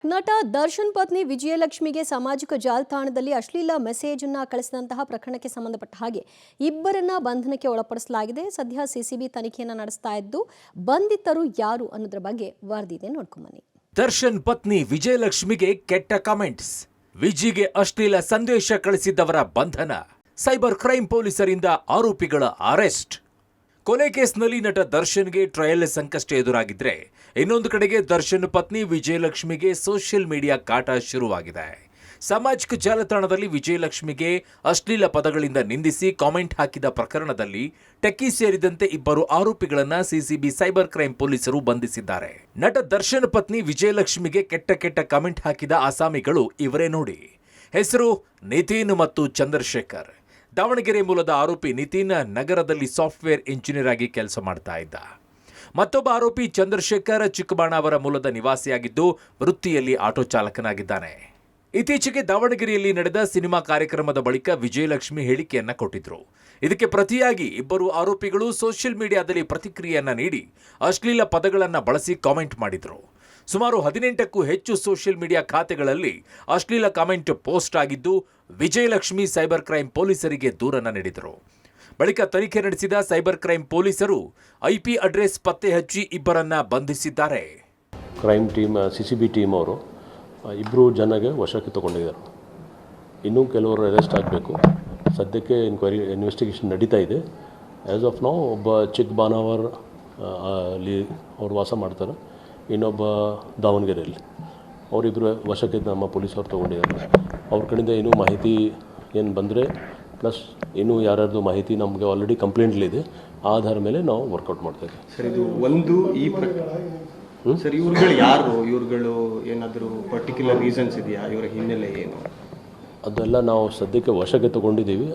ನಟ ದರ್ಶನ್ ಪತ್ನಿ ವಿಜಯಲಕ್ಷ್ಮಿಗೆ ಸಾಮಾಜಿಕ ಜಾಲತಾಣದಲ್ಲಿ ಅಶ್ಲೀಲ ಮೆಸೇಜ್ ಅನ್ನು ಕಳಿಸಿದಂತಹ ಪ್ರಕರಣಕ್ಕೆ ಸಂಬಂಧಪಟ್ಟ ಹಾಗೆ ಇಬ್ಬರನ್ನ ಬಂಧನಕ್ಕೆ ಒಳಪಡಿಸಲಾಗಿದೆ. ಸದ್ಯ ಸಿಸಿಬಿ ತನಿಖೆಯನ್ನು ನಡೆಸ್ತಾ ಇದ್ದು ಬಂಧಿತರು ಯಾರು ಅನ್ನೋದ್ರ ಬಗ್ಗೆ ವರದಿದೆ, ನೋಡ್ಕೊಂಬನ್ನಿ. ದರ್ಶನ್ ಪತ್ನಿ ವಿಜಯಲಕ್ಷ್ಮಿಗೆ ಕೆಟ್ಟ ಕಮೆಂಟ್ಸ್, ವಿಜಿಗೆ ಅಶ್ಲೀಲ ಸಂದೇಶ ಕಳಿಸಿದ್ದವರ ಬಂಧನ, ಸೈಬರ್ ಕ್ರೈಮ್ ಪೊಲೀಸರಿಂದ ಆರೋಪಿಗಳ ಅರೆಸ್ಟ್. ಕೊಲೆ ಕೇಸ್ನಲ್ಲಿ ನಟ ದರ್ಶನ್ಗೆ ಟ್ರಯಲ್ ಸಂಕಷ್ಟ ಎದುರಾಗಿದ್ರೆ, ಇನ್ನೊಂದು ಕಡೆಗೆ ದರ್ಶನ್ ಪತ್ನಿ ವಿಜಯಲಕ್ಷ್ಮಿಗೆ ಸೋಷಿಯಲ್ ಮೀಡಿಯಾ ಕಾಟ ಶುರುವಾಗಿದೆ. ಸಾಮಾಜಿಕ ಜಾಲತಾಣದಲ್ಲಿ ವಿಜಯಲಕ್ಷ್ಮಿಗೆ ಅಶ್ಲೀಲ ಪದಗಳಿಂದ ನಿಂದಿಸಿ ಕಾಮೆಂಟ್ ಹಾಕಿದ ಪ್ರಕರಣದಲ್ಲಿ ಟೆಕ್ಕಿ ಸೇರಿದಂತೆ ಇಬ್ಬರು ಆರೋಪಿಗಳನ್ನ ಸಿಸಿಬಿ ಸೈಬರ್ ಕ್ರೈಮ್ ಪೊಲೀಸರು ಬಂಧಿಸಿದ್ದಾರೆ. ನಟ ದರ್ಶನ್ ಪತ್ನಿ ವಿಜಯಲಕ್ಷ್ಮಿಗೆ ಕೆಟ್ಟ ಕಾಮೆಂಟ್ ಹಾಕಿದ ಆಸಾಮಿಗಳು ಇವರೇ ನೋಡಿ. ಹೆಸರು ನಿತಿನ್ ಮತ್ತು ಚಂದ್ರಶೇಖರ್. ದಾವಣಗೆರೆ ಮೂಲದ ಆರೋಪಿ ನಿತಿನ್ ನಗರದಲ್ಲಿ ಸಾಫ್ಟ್ವೇರ್ ಇಂಜಿನಿಯರ್ ಆಗಿ ಕೆಲಸ ಮಾಡ್ತಾ ಇದ್ದ. ಮತ್ತೊಬ್ಬ ಆರೋಪಿ ಚಂದ್ರಶೇಖರ್ ಚಿಕ್ಕಬಾಣಾವರ ಮೂಲದ ನಿವಾಸಿಯಾಗಿದ್ದು ವೃತ್ತಿಯಲ್ಲಿ ಆಟೋ ಚಾಲಕನಾಗಿದ್ದಾನೆ. ಇತ್ತೀಚೆಗೆ ದಾವಣಗೆರೆಯಲ್ಲಿ ನಡೆದ ಸಿನಿಮಾ ಕಾರ್ಯಕ್ರಮದ ಬಳಿಕ ವಿಜಯಲಕ್ಷ್ಮಿ ಹೇಳಿಕೆಯನ್ನ ಕೊಟ್ಟಿದ್ರು. ಇದಕ್ಕೆ ಪ್ರತಿಯಾಗಿ ಇಬ್ಬರು ಆರೋಪಿಗಳು ಸೋಷಿಯಲ್ ಮೀಡಿಯಾದಲ್ಲಿ ಪ್ರತಿಕ್ರಿಯೆಯನ್ನ ನೀಡಿ ಅಶ್ಲೀಲ ಪದಗಳನ್ನು ಬಳಸಿ ಕಾಮೆಂಟ್ ಮಾಡಿದ್ರು. ಸುಮಾರು 18ಕ್ಕೂ ಹೆಚ್ಚು ಸೋಷಿಯಲ್ ಮೀಡಿಯಾ ಖಾತೆಗಳಲ್ಲಿ ಅಶ್ಲೀಲ ಕಾಮೆಂಟ್ ಪೋಸ್ಟ್ ಆಗಿದ್ದು, ವಿಜಯಲಕ್ಷ್ಮಿ ಸೈಬರ್ ಕ್ರೈಮ್ ಪೊಲೀಸರಿಗೆ ದೂರನ್ನ ನೀಡಿದರು. ಬಳಿಕ ತನಿಖೆ ನಡೆಸಿದ ಸೈಬರ್ ಕ್ರೈಮ್ ಪೊಲೀಸರು IP ಅಡ್ರೆಸ್ ಪತ್ತೆ ಹಚ್ಚಿ ಇಬ್ಬರನ್ನ ಬಂಧಿಸಿದ್ದಾರೆ. ಕ್ರೈಮ್ ಟೀಮ್ ಸಿಸಿಬಿ ಟೀಮ್ ಅವರು ಇಬ್ಬರು ಜನಗೆ ವಶಕ್ಕೆ ತಗೊಂಡಿದ್ದಾರೆ. ಇನ್ನೂ ಕೆಲವರು ಅರೆಸ್ಟ್ ಆಗಬೇಕು. ಸದ್ಯಕ್ಕೆ ಇನ್ವೆಸ್ಟಿಗೇಷನ್ ನಡೀತಾ ಇದೆ. ಆ್ಯಸ್ ಆಫ್ ನೌ ಒಬ್ಬ ಚಿಕ್ಕಬಾಣಾವರ ಅಲ್ಲಿ ಅವ್ರು ವಾಸ ಮಾಡ್ತಾರೆ, ಇನ್ನೊಬ್ಬ ದಾವಣಗೆರೆಯಲ್ಲಿ. ಅವರಿಬ್ಬರು ವಶಕ್ಕೆ ನಮ್ಮ ಪೊಲೀಸವ್ರು ತೊಗೊಂಡಿದ್ದಾರೆ. ಅವ್ರ ಕಡೆಯಿಂದ ಇನ್ನೂ ಮಾಹಿತಿ ಏನು ಬಂದರೆ ಪ್ಲಸ್ ಇನ್ನೂ ಯಾರ್ಯಾರ್ದು ಮಾಹಿತಿ ನಮಗೆ ಆಲ್ರೆಡಿ ಕಂಪ್ಲೇಂಟ್ಲಿದೆ, ಆಧಾರ ಮೇಲೆ ನಾವು ವರ್ಕೌಟ್ ಮಾಡ್ತಾಯಿದ್ದೀವಿ. ಸರ್, ಇದು ಒಂದು ಈ ಸರ್, ಇವ್ರುಗಳು ಯಾರು? ಇವ್ರುಗಳು ಏನಾದರೂ ಪರ್ಟಿಕ್ಯುಲರ್ ರೀಸನ್ಸ್ ಇದೆಯಾ? ಇವರ ಹಿನ್ನೆಲೆ ಏನು? ಅದೆಲ್ಲ ನಾವು ಸದ್ಯಕ್ಕೆ ವಶಕ್ಕೆ ತೊಗೊಂಡಿದ್ದೀವಿ.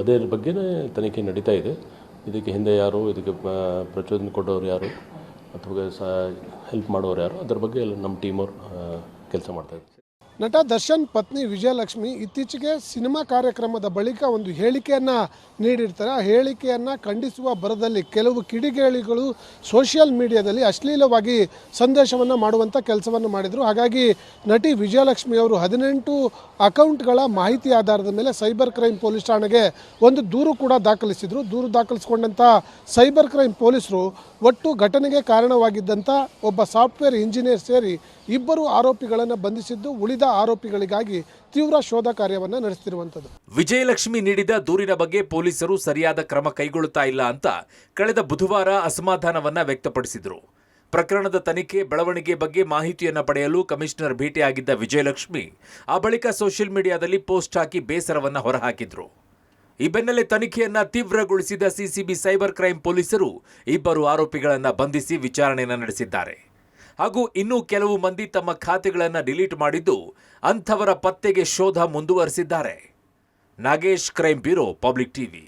ಅದೇ ಬಗ್ಗೆನೇ ತನಿಖೆ ನಡೀತಾ ಇದೆ. ಇದಕ್ಕೆ ಹಿಂದೆ ಯಾರು, ಇದಕ್ಕೆ ಪ್ರಚೋದನೆ ಕೊಡೋರು ಯಾರು ಅಥವಾ ಹೆಲ್ಪ್ ಮಾಡೋರು ಯಾರು, ಅದರ ಬಗ್ಗೆ ಎಲ್ಲ ನಮ್ಮ ಟೀಮವ್ರು ಕೆಲಸ ಮಾಡ್ತಾಯಿದ್ದಾರೆ. ನಟ ದರ್ಶನ್ ಪತ್ನಿ ವಿಜಯಲಕ್ಷ್ಮಿ ಇತ್ತೀಚೆಗೆ ಸಿನಿಮಾ ಕಾರ್ಯಕ್ರಮದ ಬಳಿಕ ಒಂದು ಹೇಳಿಕೆಯನ್ನು ನೀಡಿರ್ತಾರೆ. ಆ ಹೇಳಿಕೆಯನ್ನು ಖಂಡಿಸುವ ಭರದಲ್ಲಿ ಕೆಲವು ಕಿಡಿಗೇಡಿಗಳು ಸೋಷಿಯಲ್ ಮೀಡಿಯಾದಲ್ಲಿ ಅಶ್ಲೀಲವಾಗಿ ಸಂದೇಶವನ್ನು ಮಾಡುವಂಥ ಕೆಲಸವನ್ನು ಮಾಡಿದರು. ಹಾಗಾಗಿ ನಟಿ ವಿಜಯಲಕ್ಷ್ಮಿ ಅವರು 18 ಅಕೌಂಟ್ಗಳ ಮಾಹಿತಿ ಆಧಾರದ ಮೇಲೆ ಸೈಬರ್ ಕ್ರೈಮ್ ಪೊಲೀಸ್ ಠಾಣೆಗೆ ಒಂದು ದೂರು ಕೂಡ ದಾಖಲಿಸಿದರು. ದೂರು ದಾಖಲಿಸಿಕೊಂಡಂಥ ಸೈಬರ್ ಕ್ರೈಮ್ ಪೊಲೀಸರು ಒಟ್ಟು ಘಟನೆಗೆ ಕಾರಣವಾಗಿದ್ದಂಥ ಒಬ್ಬ ಸಾಫ್ಟ್ವೇರ್ ಇಂಜಿನಿಯರ್ ಸೇರಿ ಇಬ್ಬರು ಆರೋಪಿಗಳನ್ನು ಬಂಧಿಸಿದ್ದು, ಉಳಿದ ಆರೋಪಿಗಳಿಗಾಗಿ ತೀವ್ರ ಶೋಧ ಕಾರ್ಯವನ್ನು ನಡೆಸುತ್ತಿರುವಂಥದ್ದು. ವಿಜಯಲಕ್ಷ್ಮಿ ನೀಡಿದ ದೂರಿನ ಬಗ್ಗೆ ಪೊಲೀಸರು ಸರಿಯಾದ ಕ್ರಮ ಕೈಗೊಳ್ಳುತ್ತಾ ಇಲ್ಲ ಅಂತ ಕಳೆದ ಬುಧವಾರ ಅಸಮಾಧಾನವನ್ನ ವ್ಯಕ್ತಪಡಿಸಿದರು. ಪ್ರಕರಣದ ತನಿಖೆ ಬೆಳವಣಿಗೆ ಬಗ್ಗೆ ಮಾಹಿತಿಯನ್ನ ಪಡೆಯಲು ಕಮಿಷನರ್ ಭೇಟಿಯಾಗಿದ್ದ ವಿಜಯಲಕ್ಷ್ಮಿ ಆ ಬಳಿಕ ಸೋಷಿಯಲ್ ಮೀಡಿಯಾದಲ್ಲಿ ಪೋಸ್ಟ್ ಹಾಕಿ ಬೇಸರವನ್ನ ಹೊರಹಾಕಿದ್ರು. ಈ ಬೆನ್ನಲ್ಲೇ ತನಿಖೆಯನ್ನ ತೀವ್ರಗೊಳಿಸಿದ ಸಿಸಿಬಿ ಸೈಬರ್ ಕ್ರೈಮ್ ಪೊಲೀಸರು ಇಬ್ಬರು ಆರೋಪಿಗಳನ್ನ ಬಂಧಿಸಿ ವಿಚಾರಣೆಯನ್ನ ನಡೆಸಿದ್ದಾರೆ. ಹಾಗೂ ಇನ್ನೂ ಕೆಲವು ಮಂದಿ ತಮ್ಮ ಖಾತೆಗಳನ್ನು ಡಿಲೀಟ್ ಮಾಡಿದ್ದು, ಅಂಥವರ ಪತ್ತೆಗೆ ಶೋಧ ಮುಂದುವರೆಸಿದ್ದಾರೆ. Nagesh, crime bureau, public TV.